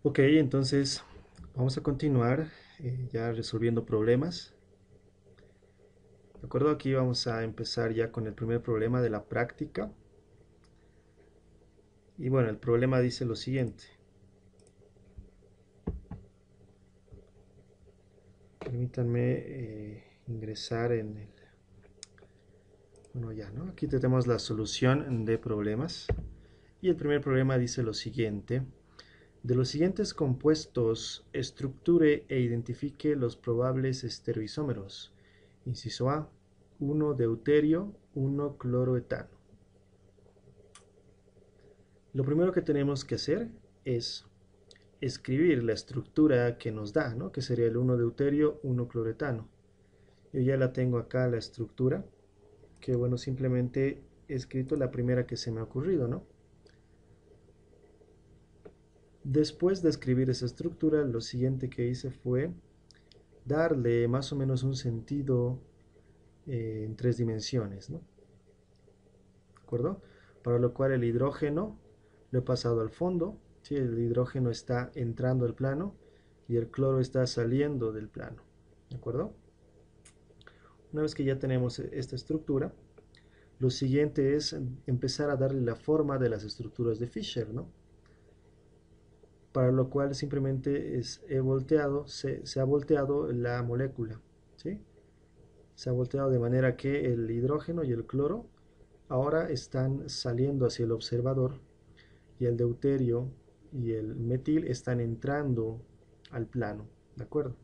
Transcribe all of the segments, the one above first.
Ok, entonces vamos a continuar ya resolviendo problemas. De acuerdo, aquí vamos a empezar ya con el primer problema de la práctica. Y bueno, el problema dice lo siguiente. Permítanme ingresar en el... Bueno, ya, ¿no? Aquí tenemos la solución de problemas. Y el primer problema dice lo siguiente. De los siguientes compuestos, estructure e identifique los probables estereoisómeros. Inciso A, 1 deuterio, 1 cloroetano. Lo primero que tenemos que hacer es escribir la estructura que nos da, ¿no? Que sería el 1 deuterio, 1 cloretano. Yo ya la tengo acá la estructura, que bueno, simplemente he escrito la primera que se me ha ocurrido, ¿no? Después de escribir esa estructura, lo siguiente que hice fue darle más o menos un sentido en tres dimensiones, ¿no? ¿De acuerdo? Para lo cual el hidrógeno lo he pasado al fondo, ¿sí? El hidrógeno está entrando al plano y el cloro está saliendo del plano, ¿de acuerdo? Una vez que ya tenemos esta estructura, lo siguiente es empezar a darle la forma de las estructuras de Fischer, ¿no? Para lo cual simplemente se ha volteado la molécula, ¿sí? Se ha volteado de manera que el hidrógeno y el cloro ahora están saliendo hacia el observador y el deuterio y el metil están entrando al plano, ¿de acuerdo?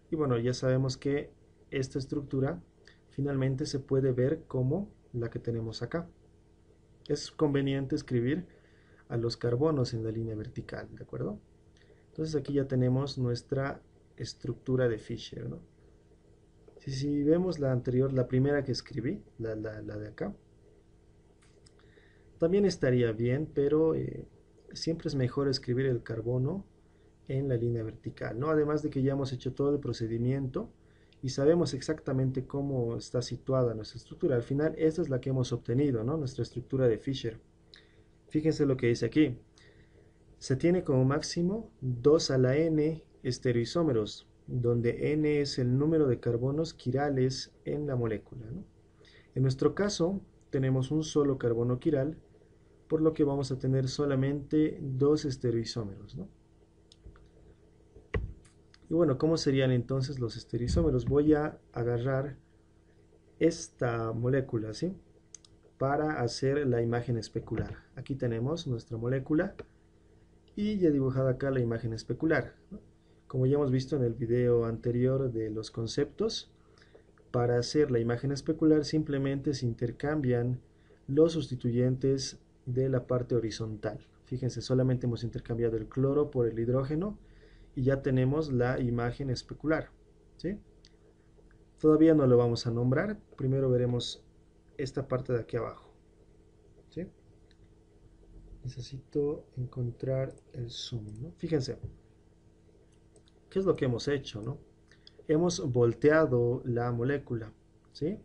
Y bueno, ya sabemos que esta estructura finalmente se puede ver como la que tenemos acá. Es conveniente escribir a los carbonos en la línea vertical, ¿de acuerdo? Entonces aquí ya tenemos nuestra estructura de Fischer, ¿no? Si vemos la anterior, la primera que escribí, la de acá, también estaría bien, pero siempre es mejor escribir el carbono en la línea vertical, ¿no? Además de que ya hemos hecho todo el procedimiento y sabemos exactamente cómo está situada nuestra estructura. Al final, esta es la que hemos obtenido, ¿no? Nuestra estructura de Fischer. Fíjense lo que dice aquí. Se tiene como máximo 2 a la n estereoisómeros, donde n es el número de carbonos quirales en la molécula, ¿no? En nuestro caso, tenemos un solo carbono quiral, por lo que vamos a tener solamente dos estereoisómeros, ¿no? Y bueno, ¿cómo serían entonces los estereoisómeros? Voy a agarrar esta molécula, ¿sí? Para hacer la imagen especular. Aquí tenemos nuestra molécula y ya he dibujado acá la imagen especular, ¿no? Como ya hemos visto en el video anterior de los conceptos, para hacer la imagen especular simplemente se intercambian los sustituyentes de la parte horizontal. Fíjense, solamente hemos intercambiado el cloro por el hidrógeno y ya tenemos la imagen especular, ¿sí? Todavía no lo vamos a nombrar, primero veremos esta parte de aquí abajo, ¿sí? Necesito encontrar el zoom, ¿no? Fíjense, ¿qué es lo que hemos hecho, no? Hemos volteado la molécula, ¿sí?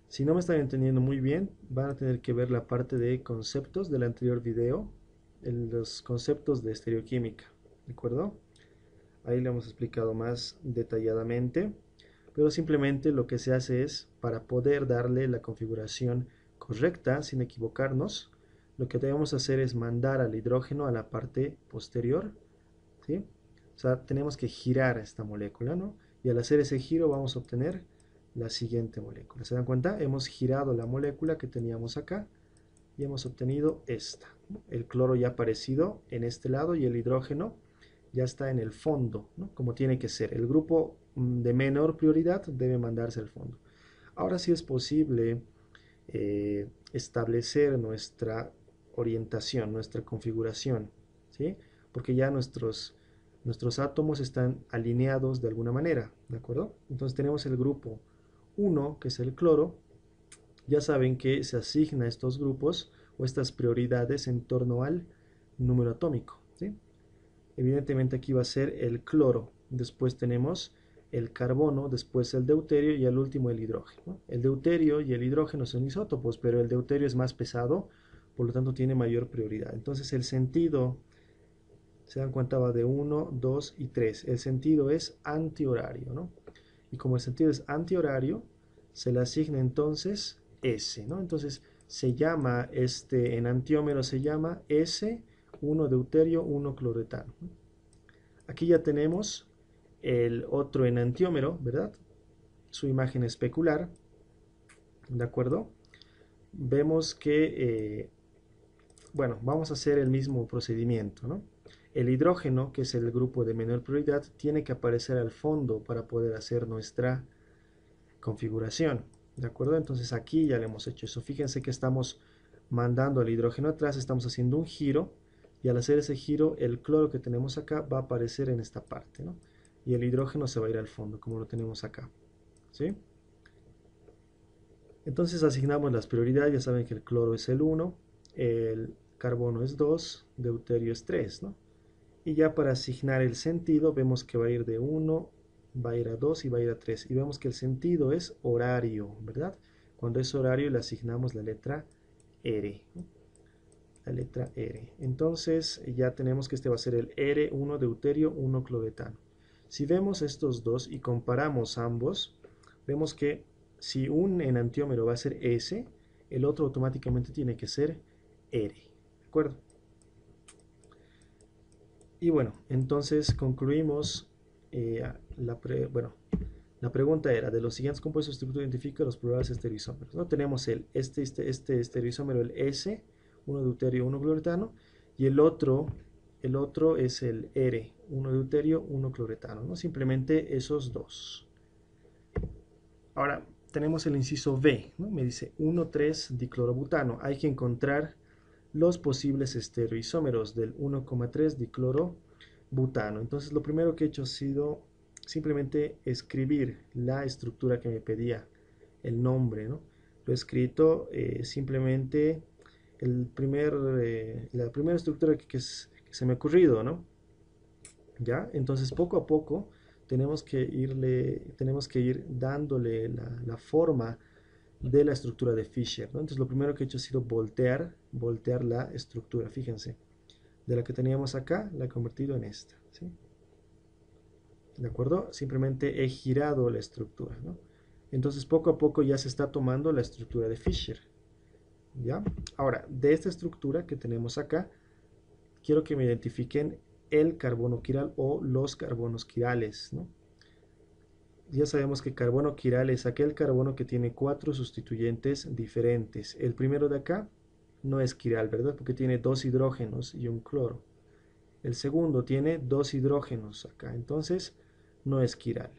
Si no me están entendiendo muy bien, van a tener que ver la parte de conceptos del anterior video, los conceptos de estereoquímica, ¿de acuerdo? Ahí le hemos explicado más detalladamente, pero simplemente lo que se hace es, para poder darle la configuración correcta, sin equivocarnos, lo que debemos hacer es mandar al hidrógeno a la parte posterior, ¿sí? O sea, tenemos que girar esta molécula, ¿no? Y al hacer ese giro vamos a obtener la siguiente molécula. ¿Se dan cuenta? Hemos girado la molécula que teníamos acá y hemos obtenido esta, ¿no? El cloro ya ha aparecido en este lado y el hidrógeno ya está en el fondo, ¿no? Como tiene que ser. El grupo de menor prioridad debe mandarse al fondo. Ahora sí es posible establecer nuestra orientación, nuestra configuración, ¿sí? Porque ya nuestros átomos están alineados de alguna manera, ¿de acuerdo? Entonces tenemos el grupo 1, que es el cloro. Ya saben que se asigna estos grupos o estas prioridades en torno al número atómico, ¿sí? Evidentemente aquí va a ser el cloro, después tenemos el carbono, después el deuterio y al último el hidrógeno. El deuterio y el hidrógeno son isótopos, pero el deuterio es más pesado, por lo tanto tiene mayor prioridad. Entonces el sentido Se dan cuenta, va de 1, 2 y 3. El sentido es antihorario, ¿no? Y como el sentido es antihorario, se le asigna entonces S, ¿no? Entonces se llama, en antiómero se llama S1 deuterio, 1 cloretano. Aquí ya tenemos el otro enantiómero, ¿verdad? Su imagen especular, ¿de acuerdo? Vemos que, bueno, vamos a hacer el mismo procedimiento, ¿no? El hidrógeno, que es el grupo de menor prioridad, tiene que aparecer al fondo para poder hacer nuestra configuración, ¿de acuerdo? Entonces aquí ya le hemos hecho eso. Fíjense que estamos mandando el hidrógeno atrás, estamos haciendo un giro, y al hacer ese giro, el cloro que tenemos acá va a aparecer en esta parte, ¿no? Y el hidrógeno se va a ir al fondo, como lo tenemos acá, ¿sí? Entonces asignamos las prioridades, ya saben que el cloro es el 1, el carbono es 2, deuterio es 3, ¿no? Y ya para asignar el sentido, vemos que va a ir de 1, va a ir a 2 y va a ir a 3. Y vemos que el sentido es horario, ¿verdad? Cuando es horario le asignamos la letra R, ¿no? La letra R. Entonces ya tenemos que este va a ser el R1 deuterio, 1 cloretano. Si vemos estos dos y comparamos ambos, vemos que si un enantiómero va a ser S, el otro automáticamente tiene que ser R, ¿de acuerdo? Y bueno, entonces concluimos, bueno, la pregunta era, de los siguientes compuestos de estructura identifica los probables estereoisómeros, ¿no? Tenemos este estereoisómero, el S, 1 deuterio, 1 cloretano, y el otro es el R, 1 deuterio, 1 cloretano, ¿no? Simplemente esos dos. Ahora, tenemos el inciso B, ¿no? Me dice 1,3 diclorobutano. Hay que encontrar los posibles estereoisómeros del 1,3 diclorobutano. Entonces, lo primero que he hecho ha sido simplemente escribir la estructura que me pedía, el nombre, ¿no? Lo he escrito simplemente la primera estructura que se me ha ocurrido, ¿no? ¿Ya? Entonces, poco a poco tenemos que ir dándole la forma de la estructura de Fisher, ¿no? Entonces, lo primero que he hecho ha sido voltear la estructura. Fíjense, de la que teníamos acá, la he convertido en esta, ¿sí? ¿De acuerdo? Simplemente he girado la estructura, ¿no? Entonces, poco a poco ya se está tomando la estructura de Fisher, ¿ya? Ahora, de esta estructura que tenemos acá, quiero que me identifiquen el carbono quiral o los carbonos quirales, ¿no? Ya sabemos que carbono quiral es aquel carbono que tiene 4 sustituyentes diferentes. El primero de acá no es quiral, ¿verdad? Porque tiene 2 hidrógenos y un cloro. El segundo tiene 2 hidrógenos acá, entonces no es quiral.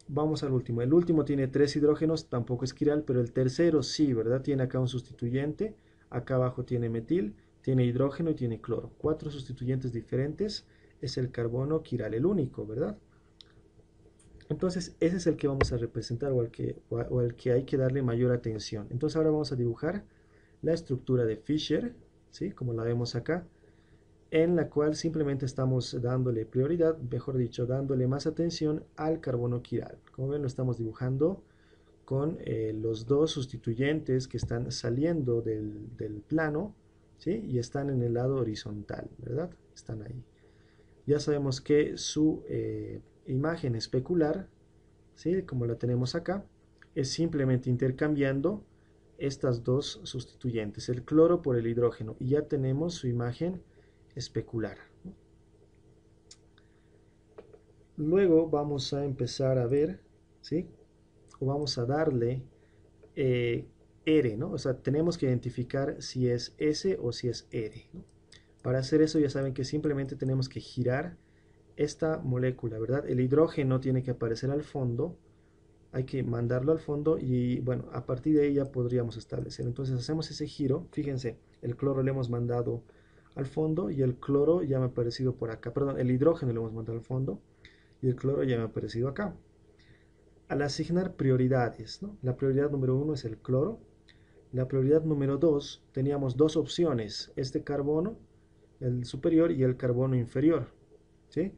Vamos al último. El último tiene 3 hidrógenos, tampoco es quiral, pero el tercero sí, ¿verdad? Tiene acá un sustituyente, acá abajo tiene metil, tiene hidrógeno y tiene cloro. 4 sustituyentes diferentes, es el carbono quiral, el único, ¿verdad? Entonces ese es el que vamos a representar o al que hay que darle mayor atención. Entonces ahora vamos a dibujar la estructura de Fisher, ¿sí? Como la vemos acá, en la cual simplemente estamos dándole prioridad, mejor dicho, dándole más atención al carbono quiral. Como ven, lo estamos dibujando con los dos sustituyentes que están saliendo del plano, ¿sí? Y están en el lado horizontal, ¿verdad? Están ahí. Ya sabemos que su imagen especular, ¿sí? Como la tenemos acá, es simplemente intercambiando estas dos sustituyentes, el cloro por el hidrógeno, y ya tenemos su imagen especular. Luego vamos a empezar a ver, ¿sí? O vamos a darle R, ¿no? O sea, tenemos que identificar si es S o si es R, ¿no? Para hacer eso ya saben que simplemente tenemos que girar esta molécula, ¿verdad? El hidrógeno tiene que aparecer al fondo, hay que mandarlo al fondo y bueno, a partir de ahí ya podríamos establecer. Entonces hacemos ese giro, fíjense, el cloro le hemos mandado al fondo y el cloro ya me ha aparecido por acá, perdón, el hidrógeno le hemos mandado al fondo y el cloro ya me ha aparecido acá. Al asignar prioridades, ¿no? La prioridad número 1 es el cloro, la prioridad número 2 teníamos dos opciones, este carbono, el superior y el carbono inferior, ¿sí?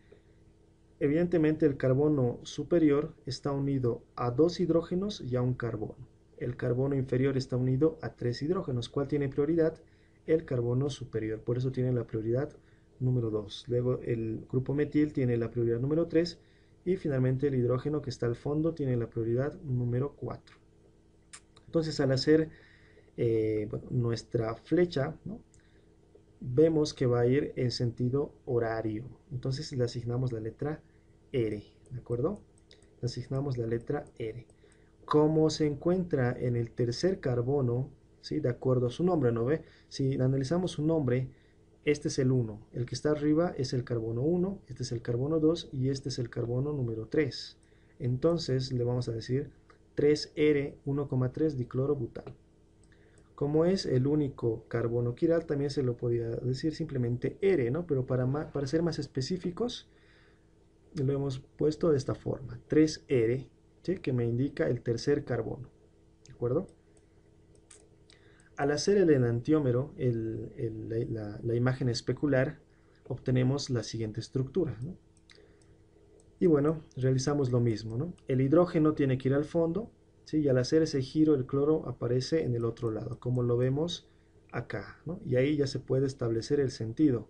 Evidentemente el carbono superior está unido a 2 hidrógenos y a un carbono. El carbono inferior está unido a 3 hidrógenos. ¿Cuál tiene prioridad? El carbono superior. Por eso tiene la prioridad número 2. Luego el grupo metil tiene la prioridad número 3 y finalmente el hidrógeno que está al fondo tiene la prioridad número 4. Entonces al hacer bueno, nuestra flecha, ¿no? Vemos que va a ir en sentido horario. Entonces le asignamos la letra R, ¿de acuerdo? Le asignamos la letra R. Como se encuentra en el tercer carbono, ¿sí? De acuerdo a su nombre, ¿no ve? Si analizamos su nombre, este es el 1. El que está arriba es el carbono 1, este es el carbono 2 y este es el carbono número 3. Entonces le vamos a decir 3R 1,3 diclorobutano. Como es el único carbono quiral, también se lo podría decir simplemente R, ¿no? Pero para ser más específicos, lo hemos puesto de esta forma, 3R, ¿sí? Que me indica el tercer carbono, ¿de acuerdo? Al hacer el enantiómero, la imagen especular, obtenemos la siguiente estructura, ¿no? Y bueno, realizamos lo mismo, ¿no? El hidrógeno tiene que ir al fondo, ¿sí? Y al hacer ese giro el cloro aparece en el otro lado, como lo vemos acá, ¿no? Y ahí ya se puede establecer el sentido.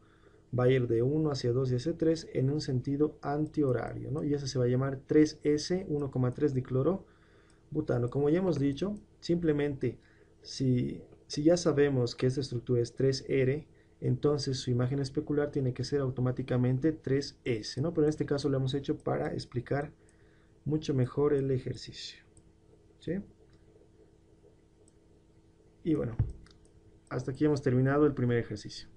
Va a ir de 1 hacia 2 y hacia 3 en un sentido antihorario, ¿no? Y eso se va a llamar 3S 1,3 diclorobutano. Como ya hemos dicho, simplemente si ya sabemos que esta estructura es 3R, entonces su imagen especular tiene que ser automáticamente 3S, ¿no? Pero en este caso lo hemos hecho para explicar mucho mejor el ejercicio, ¿sí? Y bueno, hasta aquí hemos terminado el primer ejercicio.